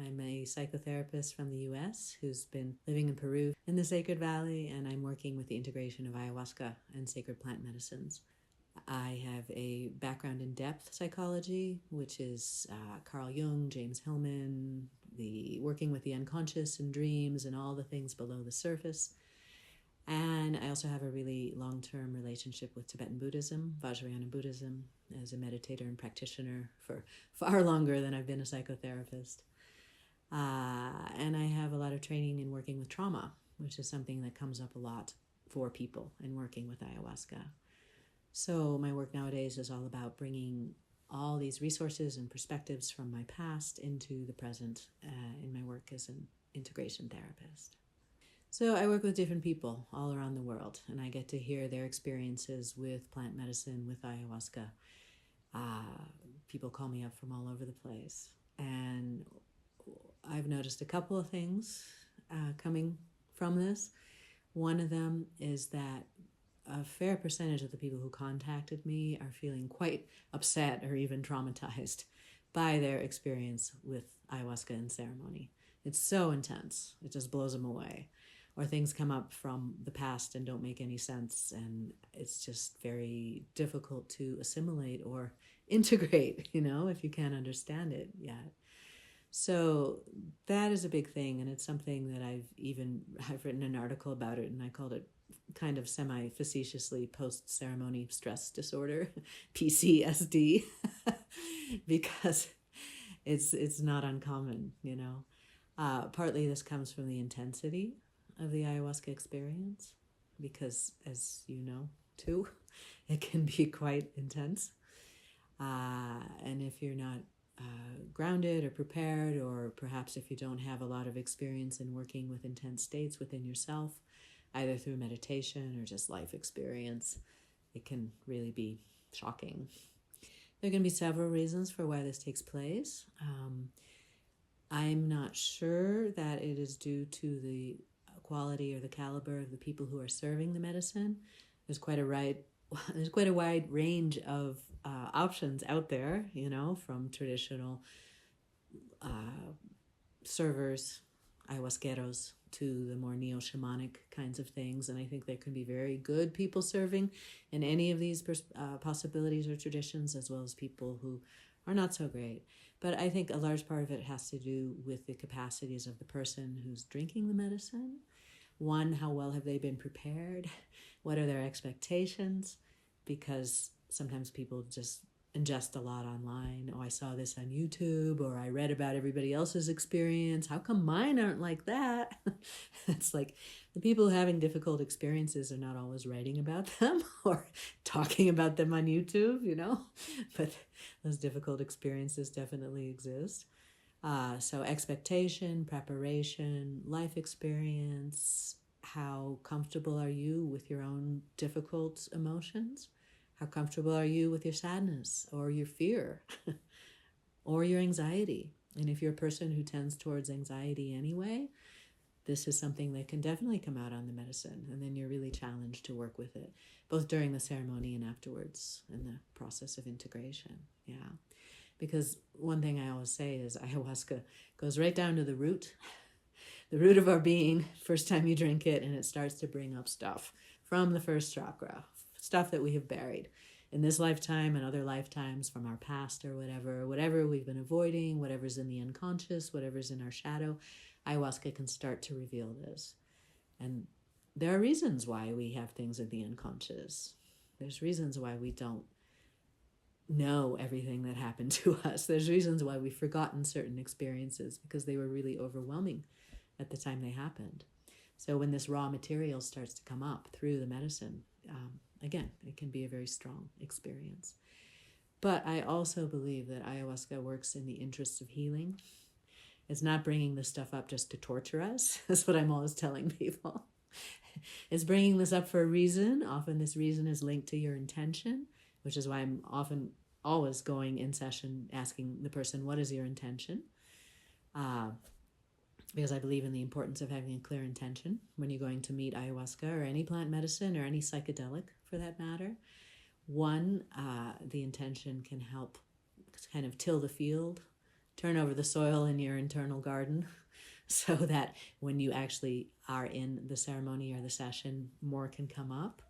I'm a psychotherapist from the US who's been living in Peru in the Sacred Valley, and I'm working with the integration of ayahuasca and sacred plant medicines. I have a background in depth psychology, which is Carl Jung, James Hillman, the working with the unconscious and dreams and all the things below the surface. And I also have a really long-term relationship with Tibetan Buddhism, Vajrayana Buddhism, as a meditator and practitioner for far longer than I've been a psychotherapist. And I have a lot of training in working with trauma, which is something that comes up a lot for people in working with ayahuasca. So my work nowadays is all about bringing all these resources and perspectives from my past into the present in my work as an integration therapist. So I work with different people all around the world, and I get to hear their experiences with plant medicine, with ayahuasca. People call me up from all over the place. And I've noticed a couple of things coming from this. One of them is that a fair percentage of the people who contacted me are feeling quite upset or even traumatized by their experience with ayahuasca and ceremony. It's so intense. It just blows them away. Or things come up from the past and don't make any sense, and it's just very difficult to assimilate or integrate, if you can't understand it yet. So that is a big thing, and it's something that I've written an article about it, and I called it kind of semi-facetiously post-ceremony stress disorder, PCSD, because it's not uncommon, Partly this comes from the intensity of the ayahuasca experience, because as you know too, it can be quite intense. And if you're not grounded or prepared, or perhaps if you don't have a lot of experience in working with intense states within yourself, either through meditation or just life experience, it can really be shocking. There can be several reasons for why this takes place. I'm not sure that it is due to the quality or the caliber of the people who are serving the medicine. There's quite a wide range of options out there, from traditional servers, ayahuasqueros, to the more neo-shamanic kinds of things. And I think there can be very good people serving in any of these possibilities or traditions, as well as people who are not so great. But I think a large part of it has to do with the capacities of the person who's drinking the medicine. One, how well have they been prepared? What are their expectations? Because sometimes people just ingest a lot online. Oh, I saw this on YouTube, or I read about everybody else's experience. How come mine aren't like that? It's like the people having difficult experiences are not always writing about them or talking about them on YouTube, but those difficult experiences definitely exist. So expectation, preparation, life experience, how comfortable are you with your own difficult emotions? How comfortable are you with your sadness or your fear or your anxiety? And if you're a person who tends towards anxiety anyway, this is something that can definitely come out on the medicine. And then you're really challenged to work with it, both during the ceremony and afterwards in the process of integration. Yeah. Because one thing I always say is ayahuasca goes right down to the root of our being, first time you drink it, and it starts to bring up stuff from the first chakra, stuff that we have buried in this lifetime and other lifetimes from our past or whatever we've been avoiding, whatever's in the unconscious, whatever's in our shadow. Ayahuasca can start to reveal this. And there are reasons why we have things in the unconscious. There's reasons why we don't know everything that happened to us. There's reasons why we've forgotten certain experiences because they were really overwhelming at the time they happened. So when this raw material starts to come up through the medicine, again, it can be a very strong experience. But I also believe that ayahuasca works in the interests of healing. It's not bringing this stuff up just to torture us. That's what I'm always telling people. It's bringing this up for a reason. Often this reason is linked to your intention, which is why I'm often always going in session asking the person, what is your intention? Because I believe in the importance of having a clear intention when you're going to meet ayahuasca or any plant medicine or any psychedelic for that matter. One, the intention can help kind of till the field turn over the soil in your internal garden so that when you actually are in the ceremony or the session, more can come up.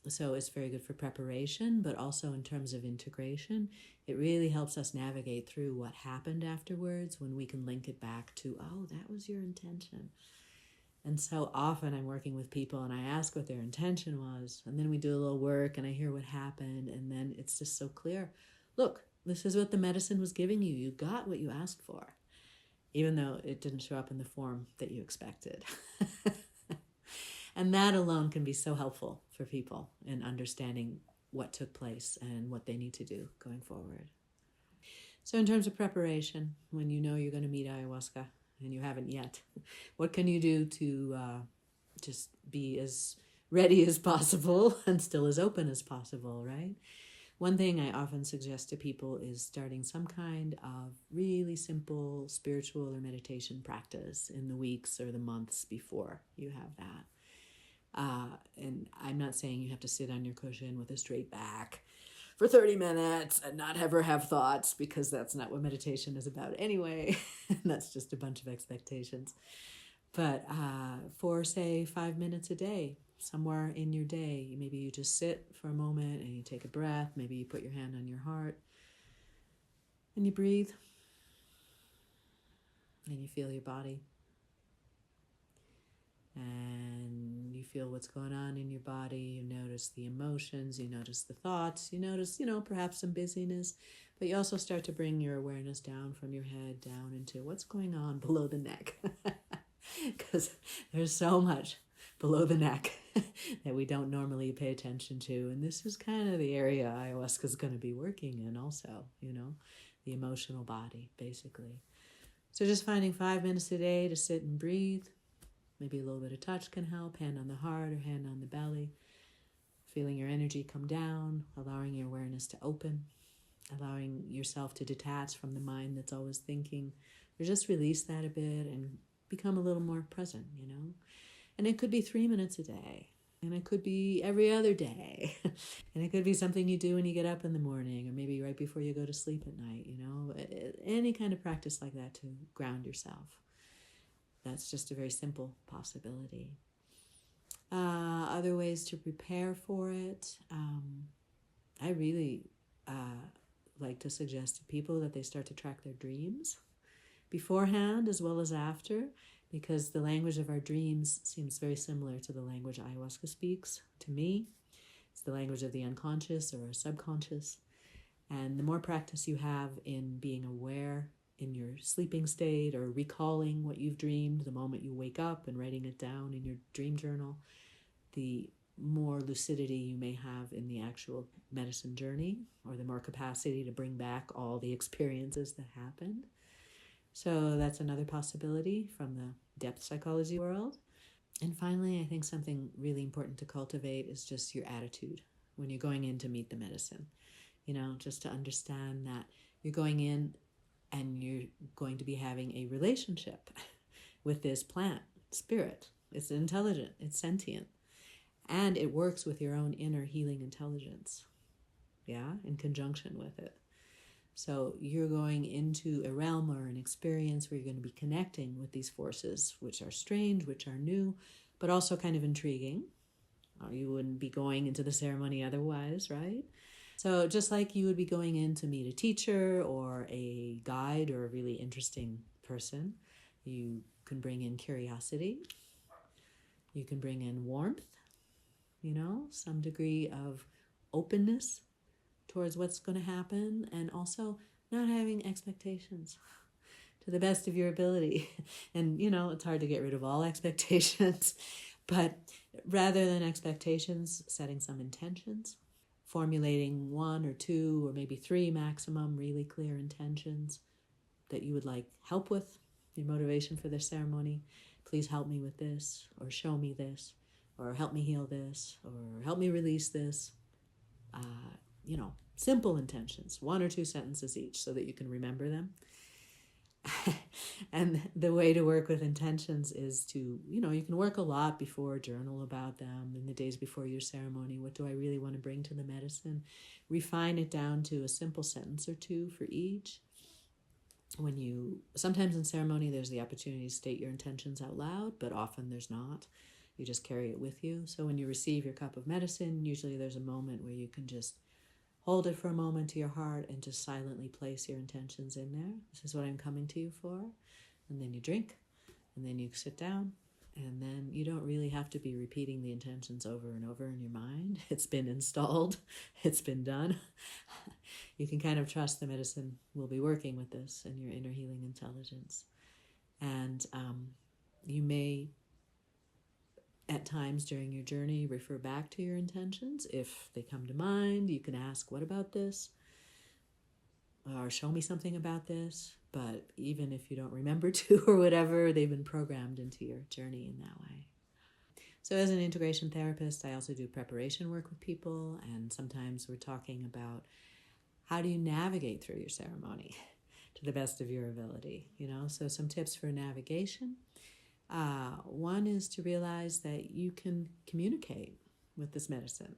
So it's very good for preparation, but also in terms of integration, it really helps us navigate through what happened afterwards when we can link it back to, oh, that was your intention. And so often I'm working with people and I ask what their intention was, and then we do a little work and I hear what happened, and then it's just so clear. Look, this is what the medicine was giving you. You got what you asked for, even though it didn't show up in the form that you expected. And that alone can be so helpful for people in understanding what took place and what they need to do going forward. So in terms of preparation, when you know you're going to meet ayahuasca and you haven't yet, what can you do to just be as ready as possible and still as open as possible, right? One thing I often suggest to people is starting some kind of really simple spiritual or meditation practice in the weeks or the months before you have that. And I'm not saying you have to sit on your cushion with a straight back for 30 minutes and not ever have thoughts, because that's not what meditation is about anyway. That's just a bunch of expectations. But for, say, 5 minutes a day, somewhere in your day, maybe you just sit for a moment and you take a breath. Maybe you put your hand on your heart and you breathe and you feel your body. And you feel what's going on in your body. You notice the emotions, you notice the thoughts, you notice, perhaps some busyness, but you also start to bring your awareness down from your head down into what's going on below the neck. Because there's so much below the neck that we don't normally pay attention to. And this is kind of the area ayahuasca is going to be working in also, the emotional body, basically. So just finding 5 minutes a day to sit and breathe. Maybe a little bit of touch can help, hand on the heart or hand on the belly. Feeling your energy come down, allowing your awareness to open, allowing yourself to detach from the mind that's always thinking, or just release that a bit and become a little more present, And it could be 3 minutes a day, and it could be every other day, and it could be something you do when you get up in the morning, or maybe right before you go to sleep at night, Any kind of practice like that to ground yourself. That's just a very simple possibility. Other ways to prepare for it. I really like to suggest to people that they start to track their dreams beforehand as well as after, because the language of our dreams seems very similar to the language ayahuasca speaks to me. It's the language of the unconscious or subconscious. And the more practice you have in being aware in your sleeping state or recalling what you've dreamed the moment you wake up and writing it down in your dream journal, the more lucidity you may have in the actual medicine journey, or the more capacity to bring back all the experiences that happened. So that's another possibility from the depth psychology world. And finally, I think something really important to cultivate is just your attitude when you're going in to meet the medicine. Just to understand that you're going in and you're going to be having a relationship with this plant, spirit. It's intelligent, it's sentient, and it works with your own inner healing intelligence, in conjunction with it. So you're going into a realm or an experience where you're going to be connecting with these forces, which are strange, which are new, but also kind of intriguing. You wouldn't be going into the ceremony otherwise, right? So just like you would be going in to meet a teacher or a guide or a really interesting person, you can bring in curiosity. You can bring in warmth, some degree of openness towards what's going to happen, and also not having expectations to the best of your ability. And, it's hard to get rid of all expectations, but rather than expectations, setting some intentions, formulating 1 or 2 or maybe 3 maximum really clear intentions that you would like help with, your motivation for the ceremony. Please help me with this, or show me this, or help me heal this, or help me release this. Simple intentions, 1 or 2 sentences each so that you can remember them. And the way to work with intentions is to, you can work a lot before, journal about them in the days before your ceremony. What do I really want to bring to the medicine? Refine it down to a simple sentence or 2 for each. sometimes in ceremony there's the opportunity to state your intentions out loud, but often there's not. You just carry it with you. So when you receive your cup of medicine, usually there's a moment where you can just hold it for a moment to your heart and just silently place your intentions in there. This is what I'm coming to you for. And then you drink, and then you sit down, and then you don't really have to be repeating the intentions over and over in your mind. It's been installed. It's been done. You can kind of trust the medicine will be working with this and your inner healing intelligence. And you may, at times during your journey, refer back to your intentions. If they come to mind, you can ask, what about this? Or show me something about this. But even if you don't remember to or whatever, they've been programmed into your journey in that way. So as an integration therapist, I also do preparation work with people, and sometimes we're talking about how do you navigate through your ceremony to the best of your ability, So some tips for navigation. One is to realize that you can communicate with this medicine.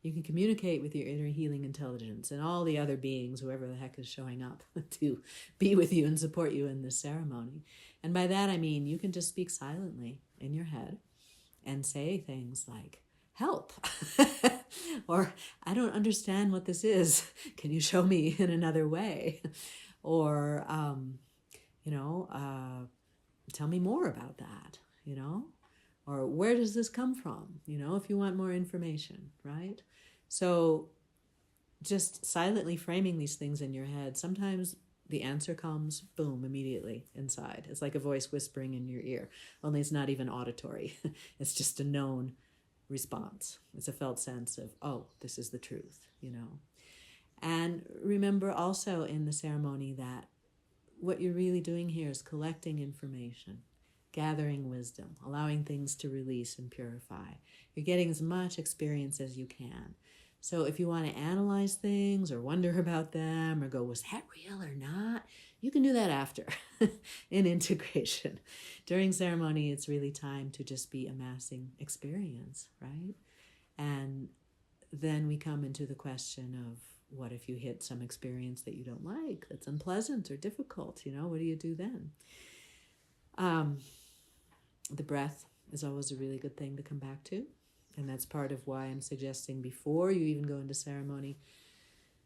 You can communicate with your inner healing intelligence and all the other beings, whoever the heck is showing up to be with you and support you in this ceremony. And by that I mean you can just speak silently in your head and say things like, help, or I don't understand what this is. Can you show me in another way? Or, tell me more about that, or where does this come from? If you want more information, right? So just silently framing these things in your head, sometimes the answer comes, boom, immediately inside. It's like a voice whispering in your ear, only it's not even auditory. It's just a known response. It's a felt sense of, oh, this is the truth, And remember also in the ceremony that what you're really doing here is collecting information, gathering wisdom, allowing things to release and purify. You're getting as much experience as you can. So if you want to analyze things or wonder about them or go, was that real or not? You can do that after in integration. During ceremony, it's really time to just be amassing experience, right? And then we come into the question of, what if you hit some experience that you don't like, that's unpleasant or difficult? What do you do then? The breath is always a really good thing to come back to. And that's part of why I'm suggesting before you even go into ceremony,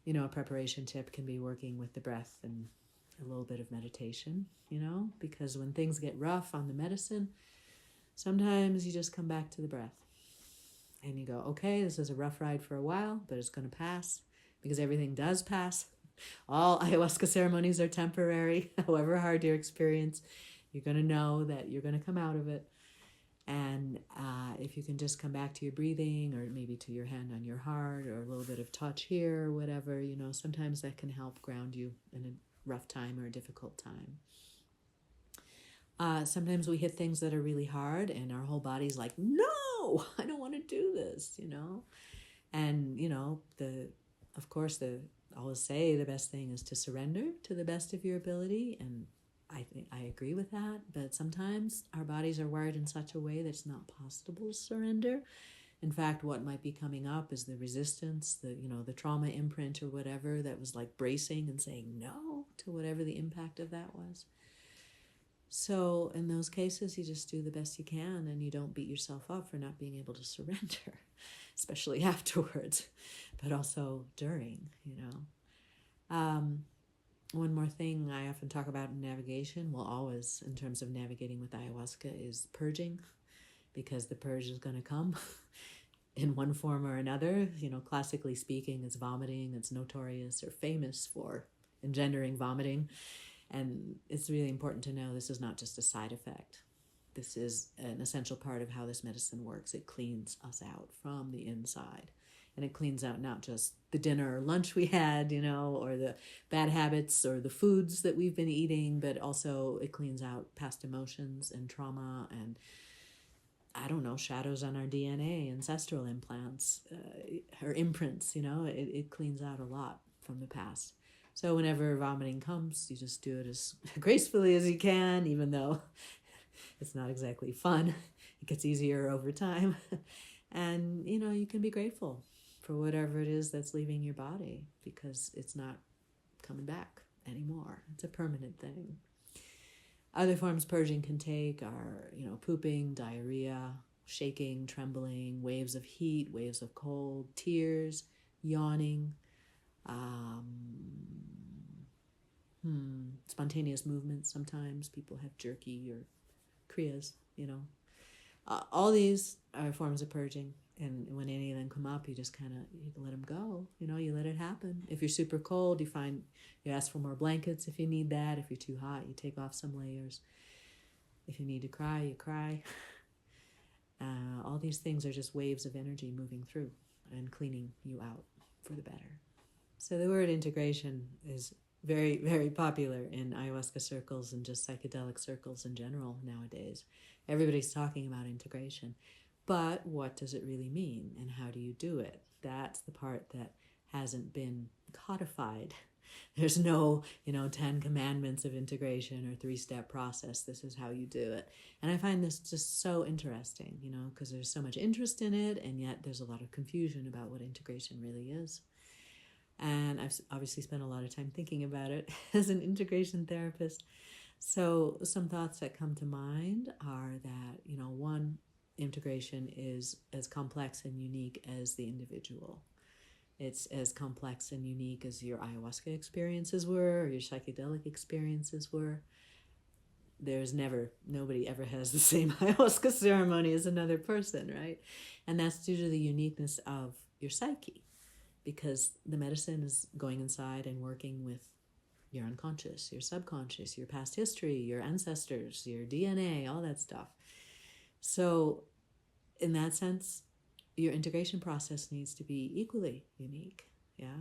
a preparation tip can be working with the breath and a little bit of meditation, because when things get rough on the medicine, sometimes you just come back to the breath and you go, okay, this is a rough ride for a while, but it's going to pass, because everything does pass. All ayahuasca ceremonies are temporary. However hard your experience, you're going to know that you're going to come out of it. And if you can just come back to your breathing, or maybe to your hand on your heart, or a little bit of touch here or whatever, sometimes that can help ground you in a rough time or a difficult time. Sometimes we hit things that are really hard and our whole body's like, no, I don't want to do this, And, I always say the best thing is to surrender to the best of your ability. And I agree with that. But sometimes our bodies are wired in such a way that it's not possible to surrender. In fact, what might be coming up is the resistance, the trauma imprint or whatever that was like bracing and saying no to whatever the impact of that was. So in those cases, you just do the best you can and you don't beat yourself up for not being able to surrender, especially afterwards, but also during, One more thing I often talk about in navigation, always in terms of navigating with ayahuasca, is purging, because the purge is going to come in one form or another. Classically speaking, it's vomiting. It's notorious or famous for engendering vomiting. And it's really important to know this is not just a side effect. This is an essential part of how this medicine works. It cleans us out from the inside. And it cleans out not just the dinner or lunch we had, or the bad habits or the foods that we've been eating, but also it cleans out past emotions and trauma and, shadows on our DNA, ancestral implants, or imprints, it cleans out a lot from the past. So whenever vomiting comes, you just do it as gracefully as you can, even though it's not exactly fun. It gets easier over time. And, you can be grateful for whatever it is that's leaving your body, because it's not coming back anymore. It's a permanent thing. Other forms purging can take are, pooping, diarrhea, shaking, trembling, waves of heat, waves of cold, tears, yawning, spontaneous movements. Sometimes people have jerky or kriyas, all these are forms of purging. And when any of them come up, you just kind of let them go. You let it happen. If you're super cold, you ask for more blankets if you need that. If you're too hot, you take off some layers. If you need to cry, you cry. All these things are just waves of energy moving through and cleaning you out for the better. So the word integration is very, very popular in ayahuasca circles and just psychedelic circles in general nowadays. Everybody's talking about integration. But what does it really mean, and how do you do it? That's the part that hasn't been codified. There's no, 10 commandments of integration or 3-step process. This is how you do it. And I find this just so interesting, because there's so much interest in it, and yet there's a lot of confusion about what integration really is. And I've obviously spent a lot of time thinking about it as an integration therapist. So some thoughts that come to mind are that, one, integration is as complex and unique as the individual. It's as complex and unique as your ayahuasca experiences were, or your psychedelic experiences were. Nobody ever has the same ayahuasca ceremony as another person, right? And that's due to the uniqueness of your psyche, because the medicine is going inside and working with your unconscious, your subconscious, your past history, your ancestors, your DNA, all that stuff. So in that sense, your integration process needs to be equally unique, yeah?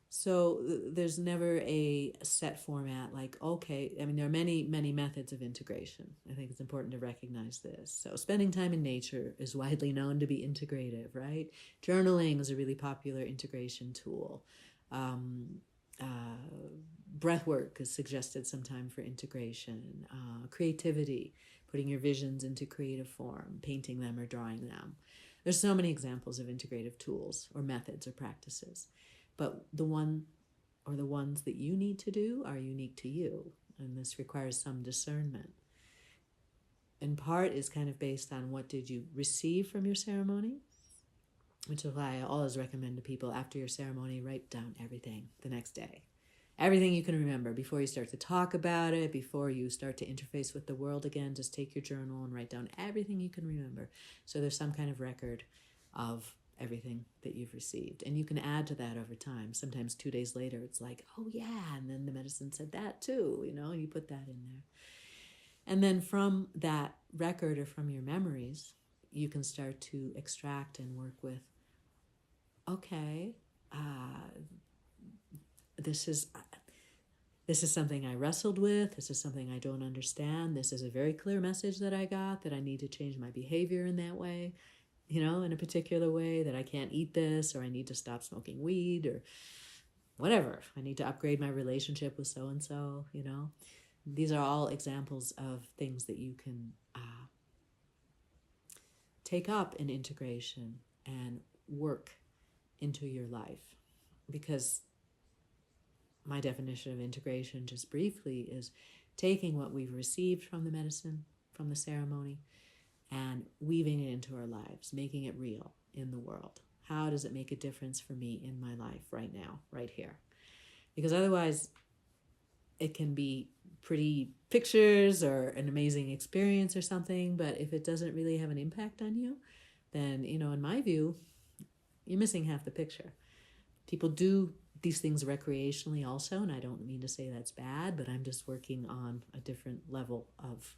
So there's never a set format like, okay, there are many, many methods of integration. I think it's important to recognize this. So spending time in nature is widely known to be integrative, right? Journaling is a really popular integration tool. Breath work is suggested sometime for integration. Creativity, putting your visions into creative form, painting them or drawing them. There's so many examples of integrative tools or methods or practices. But the one or the ones that you need to do are unique to you. And this requires some discernment. In part is kind of based on what did you receive from your ceremony, which is why I always recommend to people after your ceremony, write down everything the next day. Everything you can remember before you start to talk about it, before you start to interface with the world again, just take your journal and write down everything you can remember. So there's some kind of record of everything that you've received. And you can add to that over time. Sometimes 2 days later, it's like, oh yeah, and then the medicine said that too, you put that in there. And then from that record or from your memories, you can start to extract and work with, okay, this is something I wrestled with. This is something I don't understand. This is a very clear message that I got, that I need to change my behavior in that way, in a particular way, that I can't eat this, or I need to stop smoking weed, or whatever. I need to upgrade my relationship with so-and-so, These are all examples of things that you can take up in integration and work into your life. Because my definition of integration, just briefly, is taking what we've received from the medicine, from the ceremony, and weaving it into our lives, making it real in the world. How does it make a difference for me in my life right now, right here? Because otherwise, it can be pretty pictures or an amazing experience or something, but if it doesn't really have an impact on you, then, in my view, you're missing half the picture. People do these things recreationally also, and I don't mean to say that's bad, but I'm just working on a different level of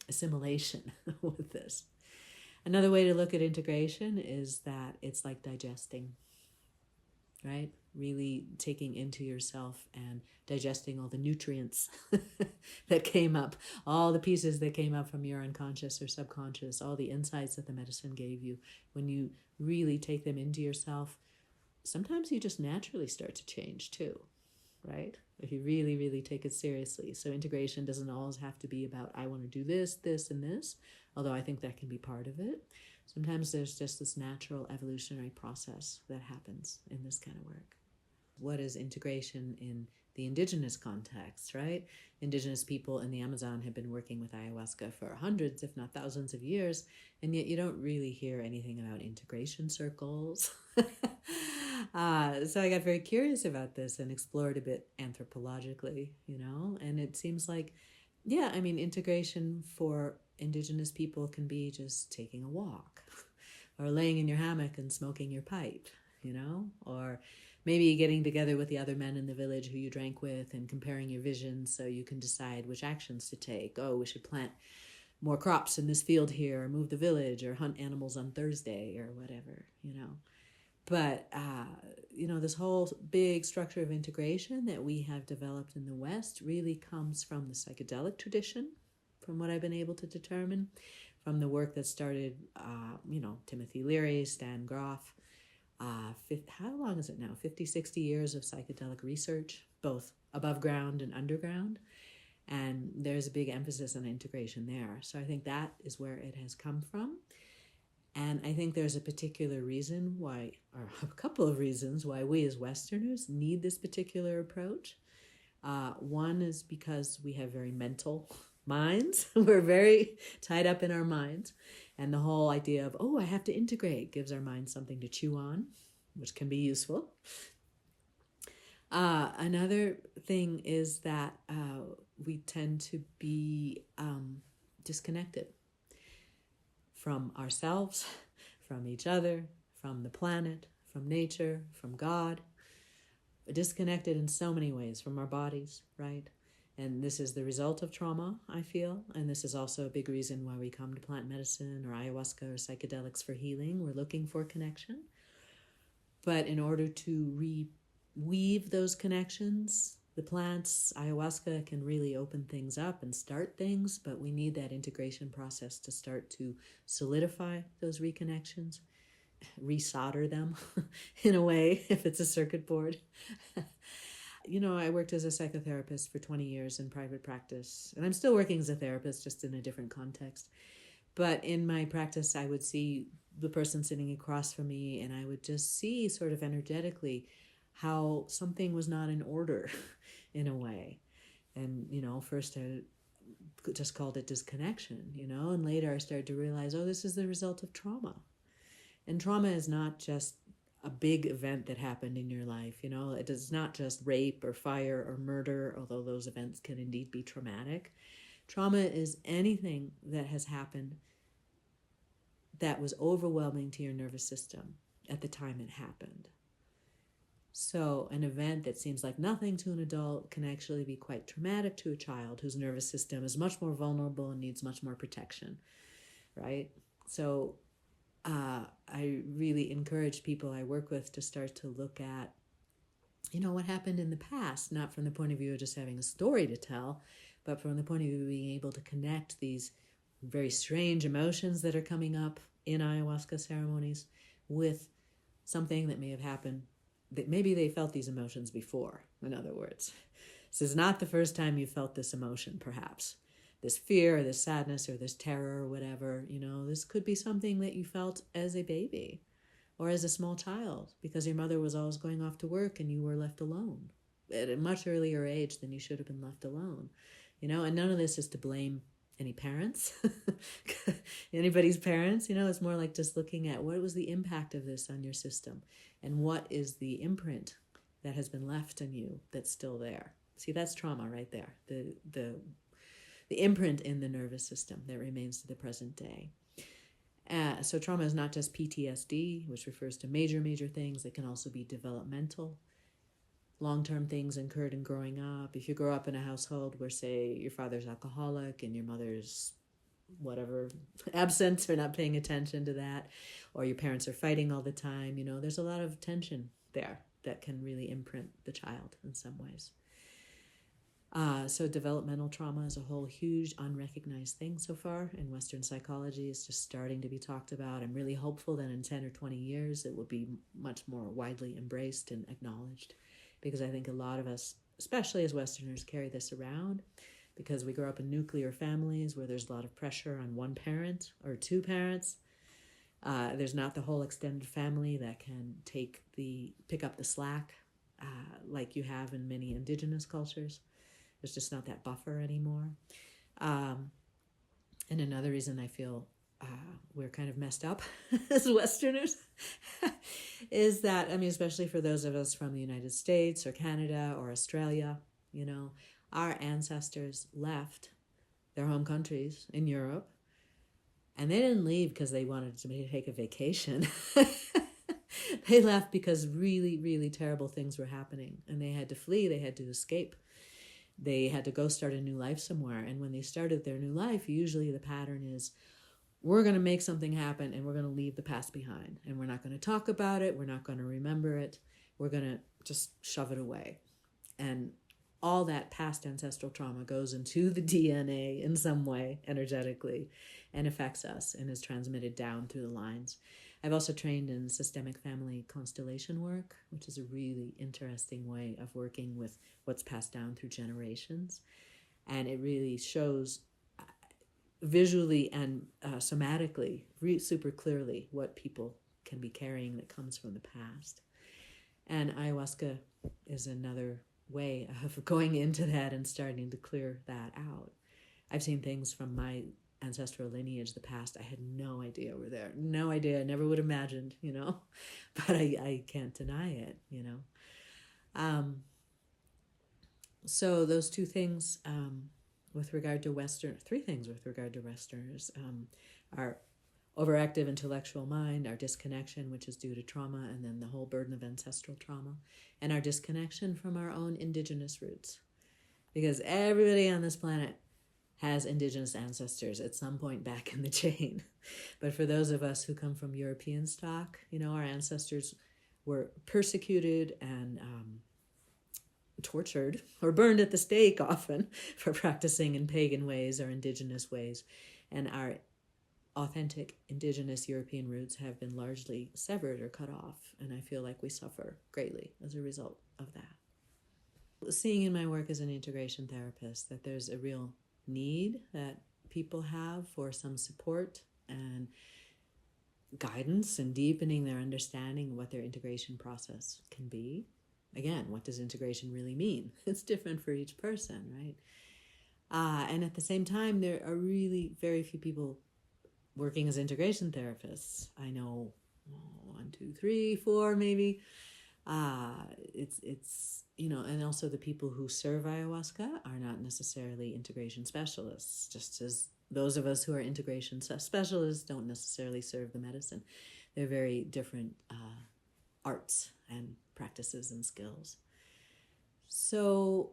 assimilation with this. Another way to look at integration is that it's like digesting, right? Really taking into yourself and digesting all the nutrients that came up, all the pieces that came up from your unconscious or subconscious, all the insights that the medicine gave you. When you really take them into yourself, sometimes you just naturally start to change too, right? If you really, really take it seriously. So integration doesn't always have to be about, I want to do this, this, and this, although I think that can be part of it. Sometimes there's just this natural evolutionary process that happens in this kind of work. What is integration in the indigenous context, right? Indigenous people in the Amazon have been working with ayahuasca for hundreds, if not thousands of years, and yet you don't really hear anything about integration circles. So I got very curious about this and explored a bit anthropologically, and it seems like, yeah, I mean, integration for indigenous people can be just taking a walk or laying in your hammock and smoking your pipe, or maybe getting together with the other men in the village who you drank with and comparing your visions so you can decide which actions to take. Oh, we should plant more crops in this field here, or move the village, or hunt animals on Thursday, or whatever, But, this whole big structure of integration that we have developed in the West really comes from the psychedelic tradition, from what I've been able to determine, from the work that started, Timothy Leary, Stan Groff. How long is it now? 50, 60 years of psychedelic research, both above ground and underground. And there's a big emphasis on integration there. So I think that is where it has come from. And I think there's a particular reason why, or a couple of reasons why we as Westerners need this particular approach. One is because we have very mental minds. We're very tied up in our minds. And the whole idea of, I have to integrate gives our minds something to chew on, which can be useful. Another thing is that we tend to be disconnected from ourselves, from each other, from the planet, from nature, from God. Disconnected in so many ways from our bodies, right? And this is the result of trauma, I feel. And this is also a big reason why we come to plant medicine or ayahuasca or psychedelics for healing. We're looking for connection. But in order to reweave those connections, the plants, ayahuasca can really open things up and start things, but we need that integration process to start to solidify those reconnections, resolder them in a way, if it's a circuit board. I worked as a psychotherapist for 20 years in private practice, and I'm still working as a therapist, just in a different context. But in my practice, I would see the person sitting across from me, and I would just see sort of energetically how something was not in order in a way. And, first I just called it disconnection, and later I started to realize, this is the result of trauma. And trauma is not just a big event that happened in your life, it is not just rape or fire or murder, although those events can indeed be traumatic. Trauma is anything that has happened that was overwhelming to your nervous system at the time it happened. So an event that seems like nothing to an adult can actually be quite traumatic to a child whose nervous system is much more vulnerable and needs much more protection, right? So I really encourage people I work with to start to look at, what happened in the past, not from the point of view of just having a story to tell, but from the point of view of being able to connect these very strange emotions that are coming up in ayahuasca ceremonies with something that may have happened, that maybe they felt these emotions before, in other words. This is not the first time you felt this emotion, perhaps. This fear or this sadness or this terror or whatever, this could be something that you felt as a baby or as a small child because your mother was always going off to work and you were left alone at a much earlier age than you should have been left alone. And none of this is to blame any parents, anybody's parents, it's more like just looking at what was the impact of this on your system and what is the imprint that has been left on you that's still there. See, that's trauma right there. The imprint in the nervous system that remains to the present day. So trauma is not just PTSD, which refers to major things. It can also be developmental. Long-term things occurred in growing up. If you grow up in a household where, say, your father's alcoholic and your mother's whatever, absent or not paying attention to that, or your parents are fighting all the time, there's a lot of tension there that can really imprint the child in some ways. So developmental trauma is a whole huge unrecognized thing so far in Western psychology. It's just starting to be talked about. I'm really hopeful that in 10 or 20 years it will be much more widely embraced and acknowledged, because I think a lot of us, especially as Westerners, carry this around because we grow up in nuclear families where there's a lot of pressure on one parent or two parents. There's not the whole extended family that can pick up the slack like you have in many indigenous cultures. There's just not that buffer anymore. And another reason I feel we're kind of messed up as Westerners is that, I mean, especially for those of us from the United States or Canada or Australia, you know, our ancestors left their home countries in Europe, and they didn't leave because they wanted to take a vacation. They left because really, really terrible things were happening, and they had to flee, they had to escape. They had to go start a new life somewhere. And when they started their new life, usually the pattern is, we're going to make something happen and we're going to leave the past behind. And we're not going to talk about it. We're not going to remember it. We're going to just shove it away. And all that past ancestral trauma goes into the DNA in some way, energetically, and affects us and is transmitted down through the lines. I've also trained in systemic family constellation work, which is a really interesting way of working with what's passed down through generations. And it really shows visually and somatically, super clearly, what people can be carrying that comes from the past. And ayahuasca is another way of going into that and starting to clear that out. I've seen things from my ancestral lineage, the past, I had no idea were there. No idea. I never would have imagined, you know, but I can't deny it, you know. So those two things with regard to three things with regard to Westerners, our overactive intellectual mind, our disconnection, which is due to trauma, and then the whole burden of ancestral trauma, and our disconnection from our own indigenous roots. Because everybody on this planet has indigenous ancestors at some point back in the chain. But for those of us who come from European stock, you know, our ancestors were persecuted and tortured or burned at the stake often for practicing in pagan ways or indigenous ways. And our authentic indigenous European roots have been largely severed or cut off. And I feel like we suffer greatly as a result of that. Seeing in my work as an integration therapist that there's a real need that people have for some support and guidance and deepening their understanding of what their integration process can be. Again, what does integration really mean? It's different for each person, right? And at the same time, there are really very few people working as integration therapists. I know 1, 2, 3, 4 maybe. It's you know, and also the people who serve ayahuasca are not necessarily integration specialists, just as those of us who are integration specialists don't necessarily serve the medicine. They're very different arts and practices and skills. So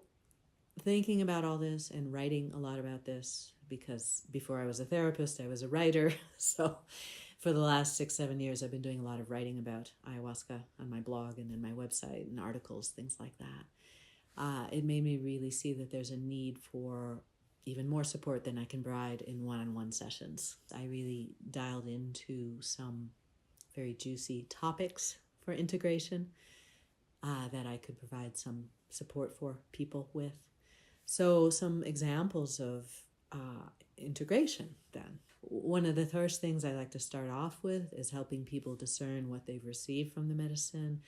thinking about all this and writing a lot about this, because before I was a therapist, I was a writer. So for the last 6-7 years, I've been doing a lot of writing about ayahuasca on my blog and in my website and articles, things like that. It made me really see that there's a need for even more support than I can provide in one-on-one sessions. I really dialed into some very juicy topics for integration that I could provide some support for people with. So some examples of integration then. One of the first things I like to start off with is helping people discern what they've received from the medicine,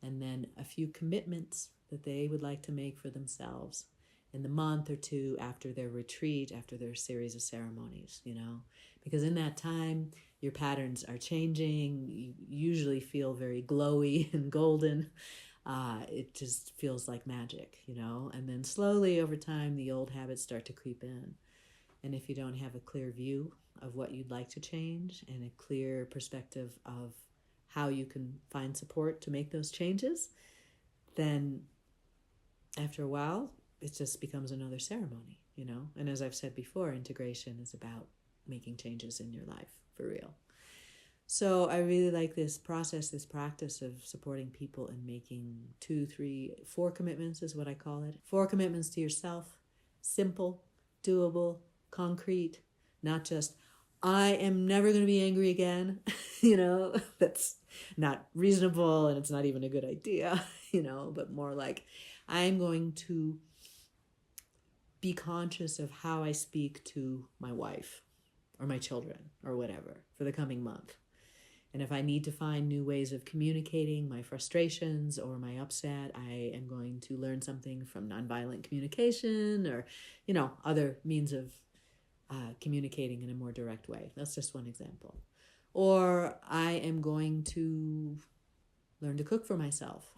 and then a few commitments that they would like to make for themselves in the month or two after their retreat, after their series of ceremonies, you know. Because in that time, your patterns are changing. You usually feel very glowy and golden. It just feels like magic, you know. And then slowly over time, the old habits start to creep in. And if you don't have a clear view of what you'd like to change and a clear perspective of how you can find support to make those changes, then after a while, it just becomes another ceremony, you know. And as I've said before, integration is about making changes in your life for real. So I really like this process, this practice of supporting people and making 2, 3, 4 commitments is what I call it. 4 commitments to yourself, simple, doable, concrete, not just, I am never going to be angry again, you know, that's not reasonable and it's not even a good idea, you know, but more like, I'm going to be conscious of how I speak to my wife or my children or whatever for the coming month. And if I need to find new ways of communicating my frustrations or my upset, I am going to learn something from nonviolent communication or, other means of communicating in a more direct way. That's just one example. Or I am going to learn to cook for myself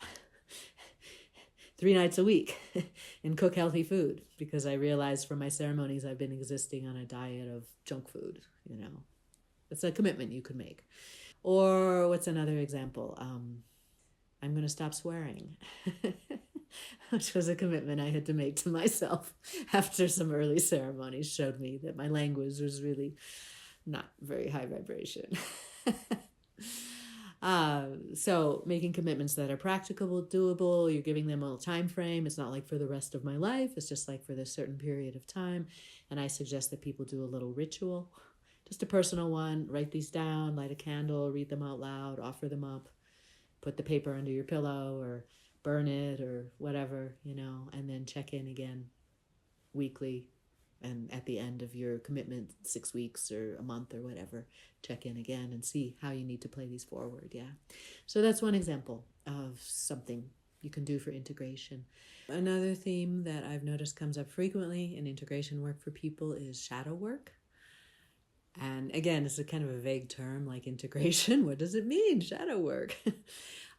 3 nights a week and cook healthy food, because I realized from my ceremonies I've been existing on a diet of junk food. It's a commitment you could make. Or what's another example? I'm going to stop swearing, which was a commitment I had to make to myself after some early ceremonies showed me that my language was really not very high vibration. So making commitments that are practicable, doable, you're giving them a time frame. It's not like for the rest of my life. It's just like for this certain period of time. And I suggest that people do a little ritual, just a personal one. Write these down, light a candle, read them out loud, offer them up, put the paper under your pillow or burn it or whatever, and then check in again weekly. And at the end of your commitment, 6 weeks or a month or whatever, check in again and see how you need to play these forward. Yeah. So that's one example of something you can do for integration. Another theme that I've noticed comes up frequently in integration work for people is shadow work. And again, it's a kind of a vague term like integration. What does it mean, shadow work?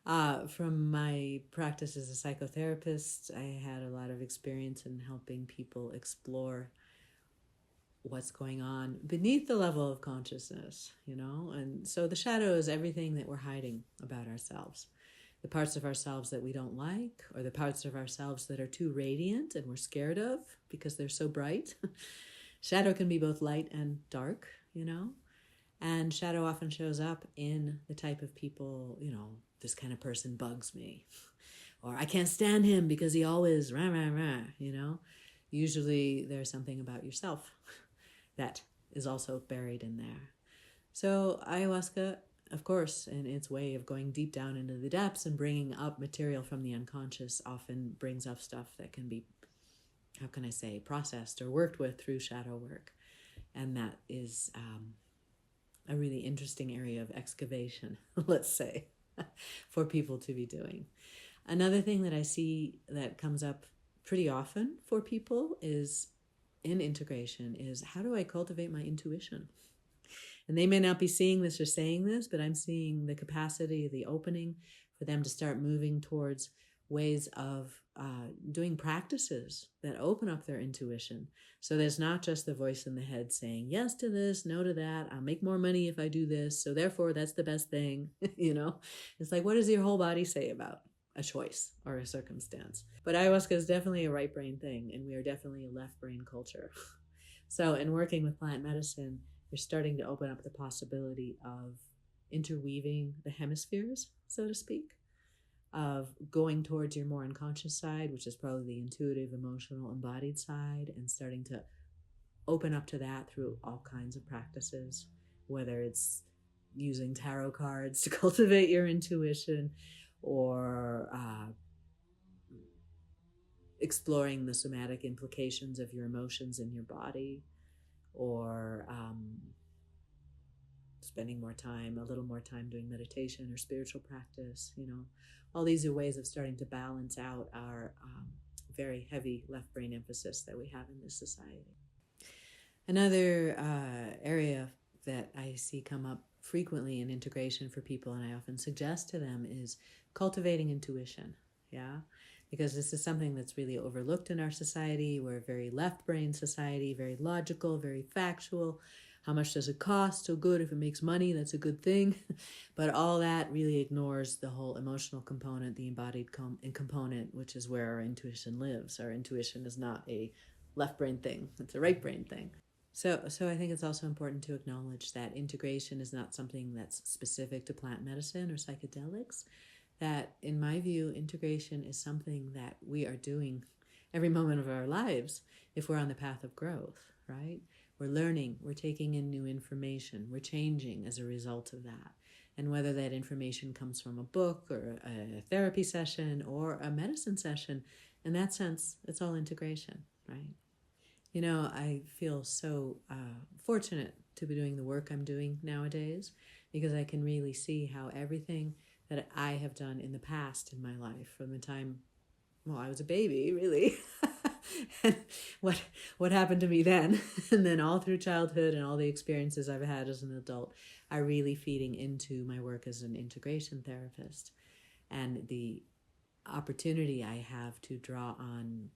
From my practice as a psychotherapist, I had a lot of experience in helping people explore what's going on beneath the level of consciousness, And so the shadow is everything that we're hiding about ourselves. The parts of ourselves that we don't like, or the parts of ourselves that are too radiant and we're scared of because they're so bright. Shadow can be both light and dark, And shadow often shows up in the type of people, this kind of person bugs me. Or I can't stand him because he always rah, rah, rah, Usually there's something about yourself that is also buried in there. So ayahuasca, of course, in its way of going deep down into the depths and bringing up material from the unconscious, often brings up stuff that can be, processed or worked with through shadow work. And that is a really interesting area of excavation, let's say, for people to be doing. Another thing that I see that comes up pretty often for people is in integration is, how do I cultivate my intuition? And they may not be seeing this or saying this, but I'm seeing the capacity, the opening for them to start moving towards ways of doing practices that open up their intuition. So there's not just the voice in the head saying yes to this, no to that, I'll make more money if I do this, so therefore that's the best thing. It's like, what does your whole body say about a choice or a circumstance? But ayahuasca is definitely a right brain thing, and we are definitely a left brain culture. So in working with plant medicine, you're starting to open up the possibility of interweaving the hemispheres, so to speak, of going towards your more unconscious side, which is probably the intuitive, emotional, embodied side, and starting to open up to that through all kinds of practices, whether it's using tarot cards to cultivate your intuition, or exploring the somatic implications of your emotions in your body, or spending a little more time doing meditation or spiritual practice. All these are ways of starting to balance out our very heavy left brain emphasis that we have in this society. Another area that I see come up frequently in integration for people, and I often suggest to them, is cultivating intuition. Yeah, because this is something that's really overlooked in our society. We're a very left brain society, very logical, very factual. How much does it cost? So good. If it makes money, that's a good thing. But all that really ignores the whole emotional component, the embodied component, which is where our intuition lives. Our intuition is not a left brain thing. It's a right brain thing. So I think it's also important to acknowledge that integration is not something that's specific to plant medicine or psychedelics. That, in my view, integration is something that we are doing every moment of our lives if we're on the path of growth, right? We're learning, we're taking in new information, we're changing as a result of that. And whether that information comes from a book or a therapy session or a medicine session, in that sense, it's all integration, right? I feel so fortunate to be doing the work I'm doing nowadays, because I can really see how everything that I have done in the past in my life, from the time, well, I was a baby, really, and what happened to me then, and then all through childhood and all the experiences I've had as an adult are really feeding into my work as an integration therapist, and the opportunity I have to draw on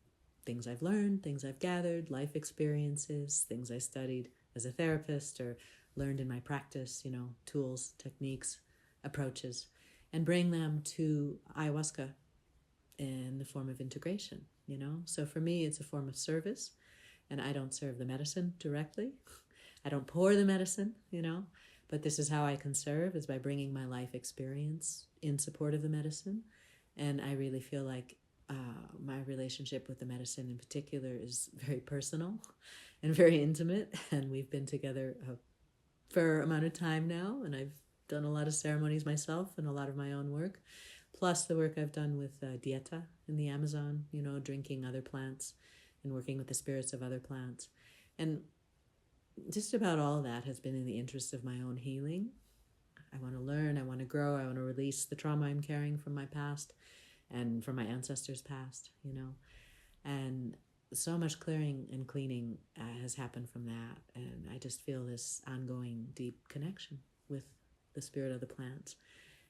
things I've learned, things I've gathered, life experiences, things I studied as a therapist or learned in my practice, tools, techniques, approaches, and bring them to ayahuasca in the form of integration, So for me, it's a form of service, and I don't serve the medicine directly. I don't pour the medicine, but this is how I can serve, is by bringing my life experience in support of the medicine. And I really feel like my relationship with the medicine in particular is very personal and very intimate. And we've been together a fair amount of time now, and I've done a lot of ceremonies myself and a lot of my own work, plus the work I've done with dieta in the Amazon, drinking other plants and working with the spirits of other plants. And just about all that has been in the interest of my own healing. I want to learn, I want to grow, I want to release the trauma I'm carrying from my past and from my ancestors' past, And so much clearing and cleaning has happened from that. And I just feel this ongoing deep connection with the spirit of the plants.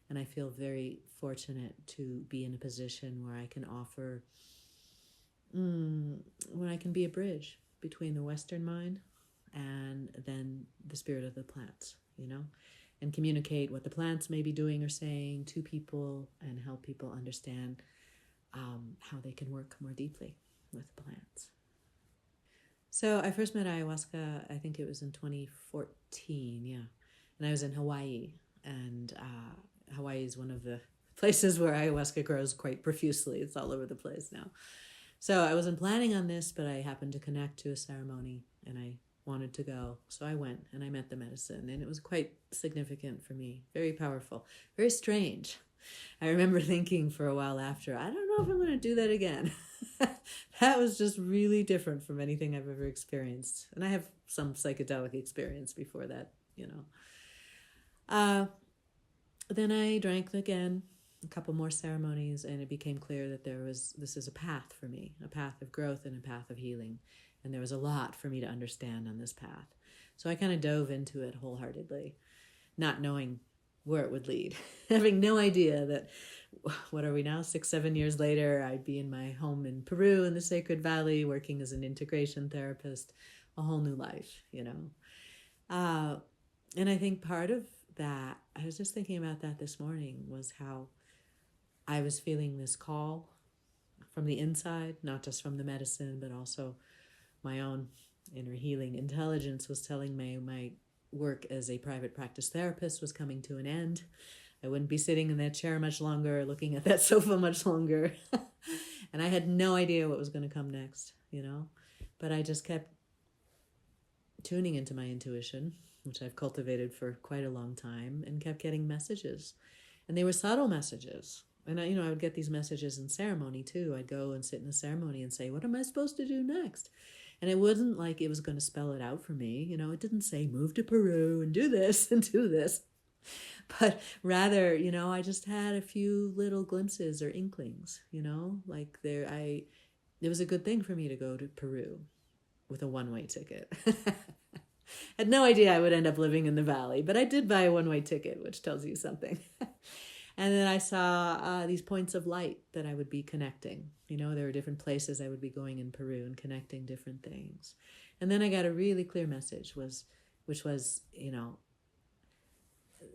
And I feel very fortunate to be in a position where I can offer, where I can be a bridge between the Western mind and then the spirit of the plants, and communicate what the plants may be doing or saying to people and help people understand how they can work more deeply with plants. So I first met ayahuasca, I think it was in 2014, yeah. And I was in Hawaii, and Hawaii is one of the places where ayahuasca grows quite profusely. It's all over the place now. So I wasn't planning on this, but I happened to connect to a ceremony, and I wanted to go. So I went, and I met the medicine, and it was quite significant for me, very powerful, very strange. I remember thinking for a while after, I don't know if I'm going to do that again. That was just really different from anything I've ever experienced. And I have some psychedelic experience before that, Then I drank again, a couple more ceremonies, and it became clear that this is a path for me, a path of growth and a path of healing. And there was a lot for me to understand on this path. So I kind of dove into it wholeheartedly, not knowing where it would lead, having no idea that, what are we now, 6-7 years later, I'd be in my home in Peru in the Sacred Valley, working as an integration therapist, a whole new life, And I think part of that, I was just thinking about that this morning, was how I was feeling this call from the inside, not just from the medicine, but also my own inner healing intelligence was telling me my work as a private practice therapist was coming to an end. I wouldn't be sitting in that chair much longer, looking at that sofa much longer. And I had no idea what was going to come next, But I just kept tuning into my intuition, which I've cultivated for quite a long time, and kept getting messages. And they were subtle messages. And I would get these messages in ceremony too. I'd go and sit in a ceremony and say, what am I supposed to do next? And it wasn't like it was going to spell it out for me. It didn't say, move to Peru and do this and do this. But rather, I just had a few little glimpses or inklings, it was a good thing for me to go to Peru with a one-way ticket. Had no idea I would end up living in the valley, but I did buy a one-way ticket, which tells you something. And then I saw these points of light that I would be connecting. There were different places I would be going in Peru and connecting different things. And then I got a really clear message, which was,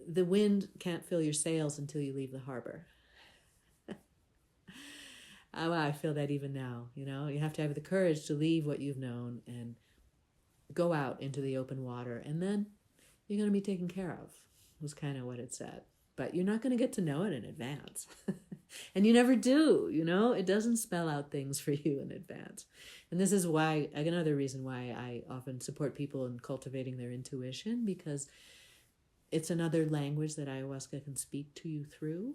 the wind can't fill your sails until you leave the harbor. I feel that even now, you have to have the courage to leave what you've known and go out into the open water, and then you're going to be taken care of, was kind of what it said. But you're not going to get to know it in advance. And you never do, It doesn't spell out things for you in advance. And this is why, another reason why I often support people in cultivating their intuition, because it's another language that ayahuasca can speak to you through,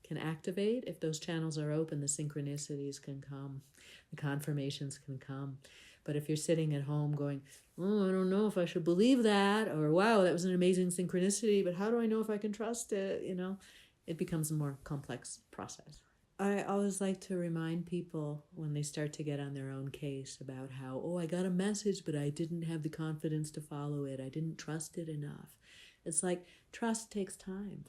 can activate. If those channels are open, the synchronicities can come, the confirmations can come. But if you're sitting at home going, oh, I don't know if I should believe that, or wow, that was an amazing synchronicity, but how do I know if I can trust it? It becomes a more complex process. I always like to remind people when they start to get on their own case about how, oh, I got a message, but I didn't have the confidence to follow it. I didn't trust it enough. It's like trust takes time,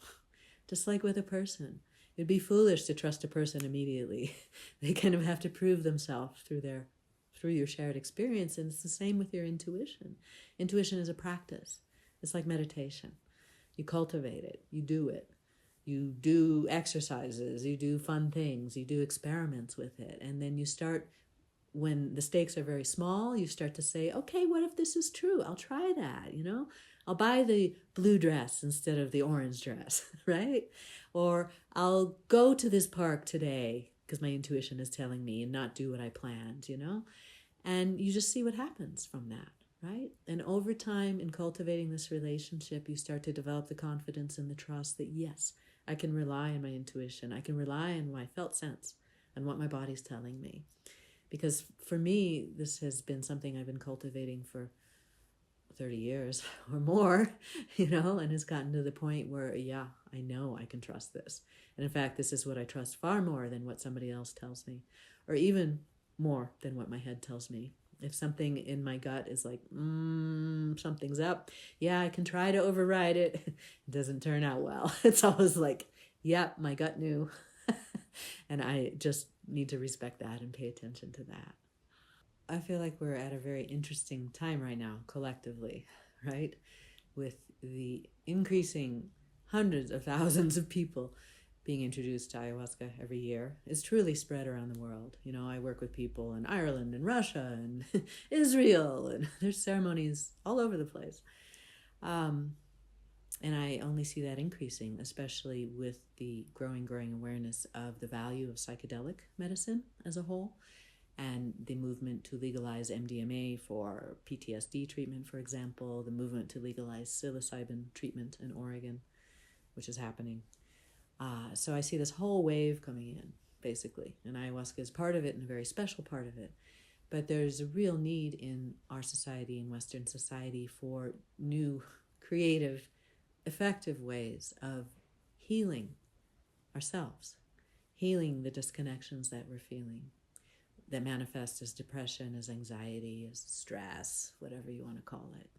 just like with a person. It'd be foolish to trust a person immediately. They kind of have to prove themselves through your shared experience, and it's the same with your intuition. Intuition is a practice. It's like meditation. You cultivate it. You do it. You do exercises, you do fun things, you do experiments with it. And then you start, when the stakes are very small, you start to say, okay, what if this is true? I'll try that, I'll buy the blue dress instead of the orange dress, right? Or I'll go to this park today because my intuition is telling me, and not do what I planned, And you just see what happens from that, right? And over time, in cultivating this relationship, you start to develop the confidence and the trust that, yes, I can rely on my intuition. I can rely on my felt sense and what my body's telling me. Because for me, this has been something I've been cultivating for 30 years or more, and has gotten to the point where, yeah, I know I can trust this. And in fact, this is what I trust far more than what somebody else tells me, or even more than what my head tells me. If something in my gut is like, something's up, yeah, I can try to override it. It doesn't turn out well. It's always like, yep, my gut knew. And I just need to respect that and pay attention to that. I feel like we're at a very interesting time right now, collectively, right? With the increasing hundreds of thousands of people being introduced to ayahuasca every year. Is truly spread around the world. I work with people in Ireland and Russia and Israel, and there's ceremonies all over the place. And I only see that increasing, especially with the growing awareness of the value of psychedelic medicine as a whole, and the movement to legalize MDMA for PTSD treatment, for example, the movement to legalize psilocybin treatment in Oregon, which is happening. So I see this whole wave coming in, basically, and ayahuasca is part of it and a very special part of it. But there's a real need in our society, in Western society, for new, creative, effective ways of healing ourselves, healing the disconnections that we're feeling, that manifest as depression, as anxiety, as stress, whatever you want to call it,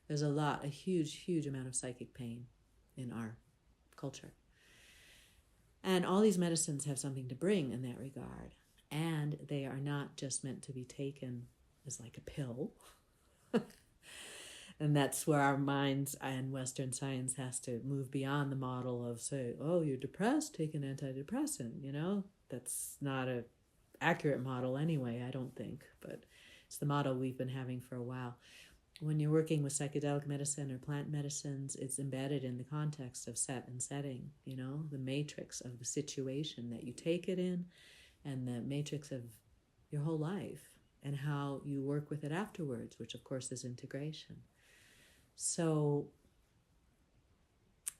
There's a huge amount of psychic pain in our culture. And all these medicines have something to bring in that regard. And they are not just meant to be taken as like a pill. And that's where our minds and Western science has to move beyond the model of, say, oh, you're depressed, take an antidepressant, That's not an accurate model anyway, I don't think. But it's the model we've been having for a while. When you're working with psychedelic medicine or plant medicines, it's embedded in the context of set and setting, the matrix of the situation that you take it in, and the matrix of your whole life, and how you work with it afterwards, which of course is integration. So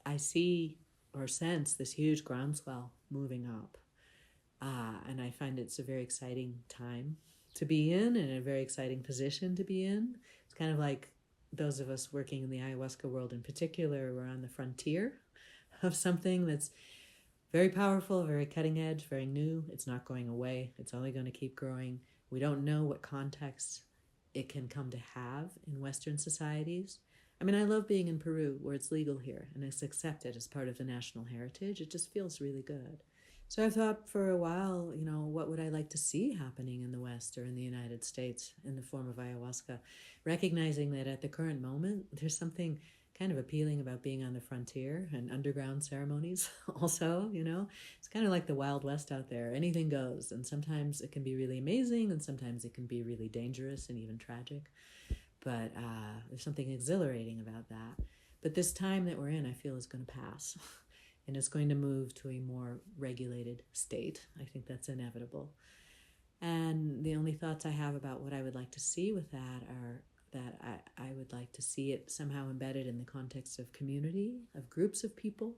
I see or sense this huge groundswell moving up, and I find it's a very exciting time to be in, and a very exciting position to be in. It's kind of like those of us working in the ayahuasca world in particular, we're on the frontier of something that's very powerful, very cutting edge, very new. It's not going away. It's only going to keep growing. We don't know what context it can come to have in Western societies. I mean, I love being in Peru, where it's legal here and it's accepted as part of the national heritage. It just feels really good. So I've thought for a while, what would I like to see happening in the West or in the United States in the form of ayahuasca, recognizing that at the current moment, there's something kind of appealing about being on the frontier and underground ceremonies also, It's kind of like the Wild West out there. Anything goes, and sometimes it can be really amazing, and sometimes it can be really dangerous and even tragic. But there's something exhilarating about that. But this time that we're in, I feel, is going to pass. And it's going to move to a more regulated state. I think that's inevitable. And the only thoughts I have about what I would like to see with that are that I would like to see it somehow embedded in the context of community, of groups of people.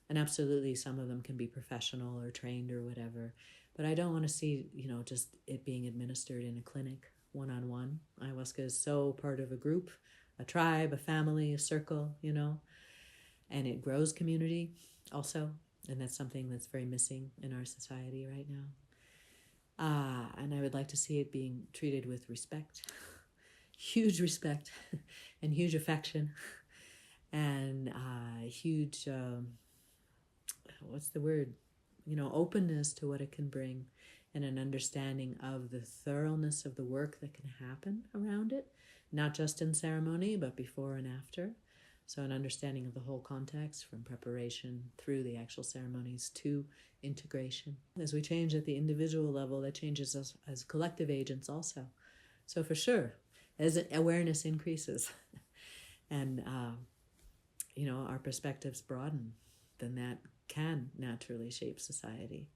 And absolutely, some of them can be professional or trained or whatever. But I don't want to see, just it being administered in a clinic one-on-one. Ayahuasca is so part of a group, a tribe, a family, a circle, and it grows community also. And that's something that's very missing in our society right now. And I would like to see it being treated with respect, huge respect, and huge affection, and huge, what's the word? Openness to what it can bring, and an understanding of the thoroughness of the work that can happen around it, not just in ceremony, but before and after. So an understanding of the whole context, from preparation through the actual ceremonies to integration. As we change at the individual level, that changes us as collective agents also. So for sure, as awareness increases and, our perspectives broaden, then that can naturally shape society.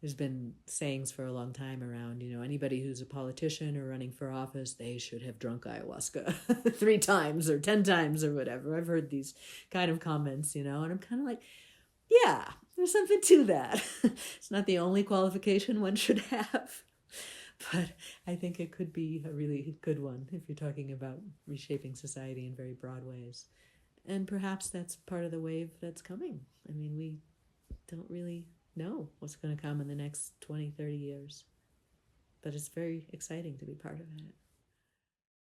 There's been sayings for a long time around, anybody who's a politician or running for office, they should have drunk ayahuasca 3 times or 10 times or whatever. I've heard these kind of comments, and I'm kind of like, yeah, there's something to that. It's not the only qualification one should have, but I think it could be a really good one if you're talking about reshaping society in very broad ways. And perhaps that's part of the wave that's coming. I mean, we don't really know what's going to come in the next 20, 30 years. But it's very exciting to be part of it.